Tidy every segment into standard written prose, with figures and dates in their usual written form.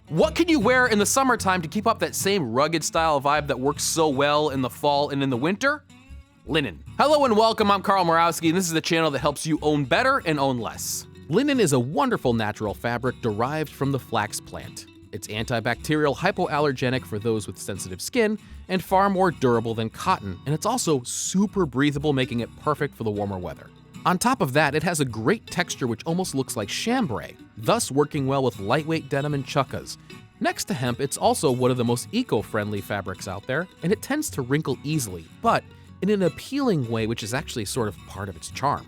What can you wear in the summertime to keep up that same rugged style vibe that works so well in the fall and in the winter? Linen. Hello and welcome, I'm Carl Murawski, and this is the channel that helps you own better and own less. Linen is a wonderful natural fabric derived from the flax plant. It's antibacterial, hypoallergenic for those with sensitive skin, and far more durable than cotton, and it's also super breathable, making it perfect for the warmer weather. On top of that, it has a great texture which almost looks like chambray, thus working well with lightweight denim and chukkas. Next to hemp, it's also one of the most eco-friendly fabrics out there, and it tends to wrinkle easily, but in an appealing way which is actually sort of part of its charm.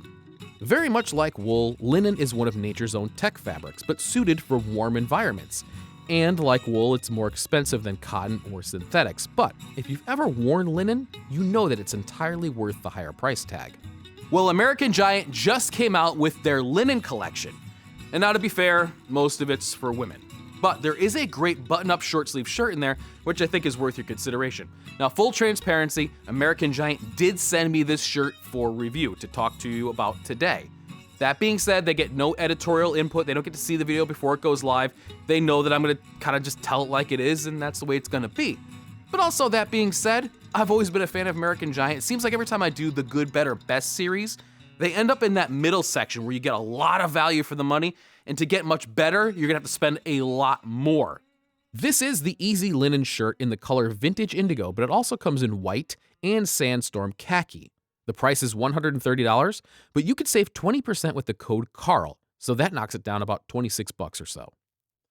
Very much like wool, linen is one of nature's own tech fabrics, but suited for warm environments. And like wool, it's more expensive than cotton or synthetics, but if you've ever worn linen, you know that it's entirely worth the higher price tag. Well, American Giant just came out with their linen collection. And now to be fair, most of it's for women. But there is a great button-up short-sleeve shirt in there, which I think is worth your consideration. Now, full transparency, American Giant did send me this shirt for review to talk to you about today. That being said, they get no editorial input. They don't get to see the video before it goes live. They know that I'm gonna kind of just tell it like it is, and that's the way it's gonna be. But also, that being said, I've always been a fan of American Giant. It seems like every time I do the Good, Better, Best series, they end up in that middle section where you get a lot of value for the money, and to get much better, you're gonna have to spend a lot more. This is the Easy Linen shirt in the color Vintage Indigo, but it also comes in white and Sandstorm Khaki. The price is $130, but you could save 20% with the code CARL, so that knocks it down about 26 bucks or so.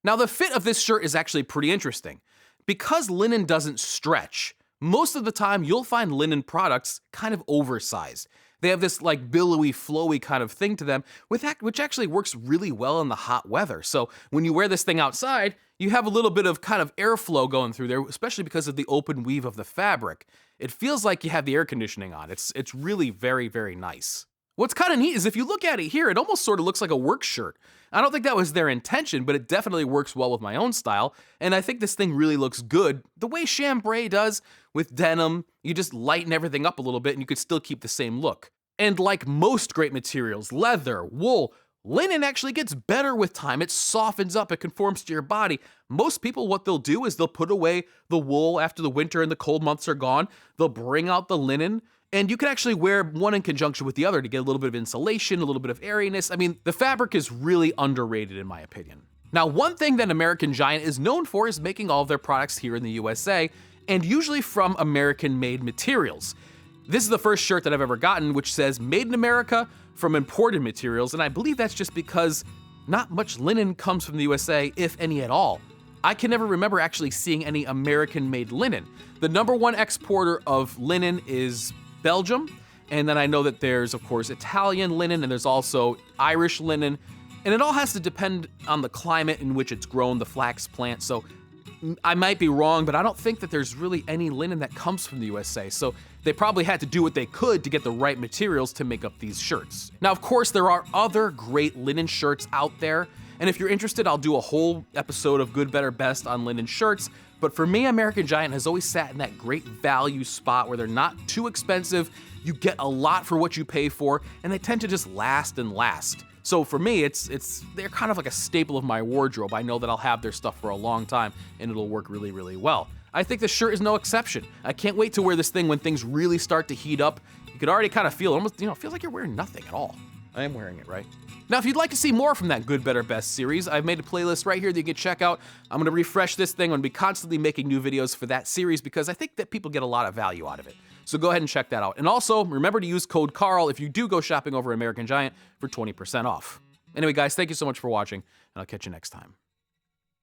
Now, the fit of this shirt is actually pretty interesting. Because linen doesn't stretch, most of the time you'll find linen products kind of oversized. They have this like billowy, flowy kind of thing to them, which actually works really well in the hot weather. So when you wear this thing outside, you have a little bit of kind of airflow going through there, especially because of the open weave of the fabric. It feels like you have the air conditioning on. It's really very, very nice. What's kind of neat is if you look at it here, it almost sort of looks like a work shirt. I don't think that was their intention, but it definitely works well with my own style, and I think this thing really looks good the way chambray does with denim. You just lighten everything up a little bit and you could still keep the same look. And like most great materials, leather, wool, linen actually gets better with time. It softens up, it conforms to your body. Most people, what they'll do is they'll put away the wool after the winter and the cold months are gone. They'll bring out the linen, and you can actually wear one in conjunction with the other to get a little bit of insulation, a little bit of airiness. I mean, the fabric is really underrated in my opinion. Now, one thing that American Giant is known for is making all of their products here in the USA, and usually from American-made materials. This is the first shirt that I've ever gotten which says Made in America from imported materials, and I believe that's just because not much linen comes from the USA, if any at all. I can never remember actually seeing any American-made linen. The #1 exporter of linen is Belgium, and then I know that there's, of course, Italian linen, and there's also Irish linen, and it all has to depend on the climate in which it's grown, the flax plant, so I might be wrong, but I don't think that there's really any linen that comes from the USA, so they probably had to do what they could to get the right materials to make up these shirts. Now, of course, there are other great linen shirts out there, and if you're interested, I'll do a whole episode of Good, Better, Best on linen shirts, but for me, American Giant has always sat in that great value spot where they're not too expensive, you get a lot for what you pay for, and they tend to just last and last. So for me, they're kind of like a staple of my wardrobe. I know that I'll have their stuff for a long time, and it'll work really, really well. I think this shirt is no exception. I can't wait to wear this thing when things really start to heat up. You could already kind of feel it, almost, it feels like you're wearing nothing at all. I am wearing it, right? Now, if you'd like to see more from that Good, Better, Best series, I've made a playlist right here that you can check out. I'm gonna refresh this thing. I'm gonna be constantly making new videos for that series because I think that people get a lot of value out of it. So go ahead and check that out. And also, remember to use code CARL if you do go shopping over American Giant for 20% off. Anyway, guys, thank you so much for watching, and I'll catch you next time.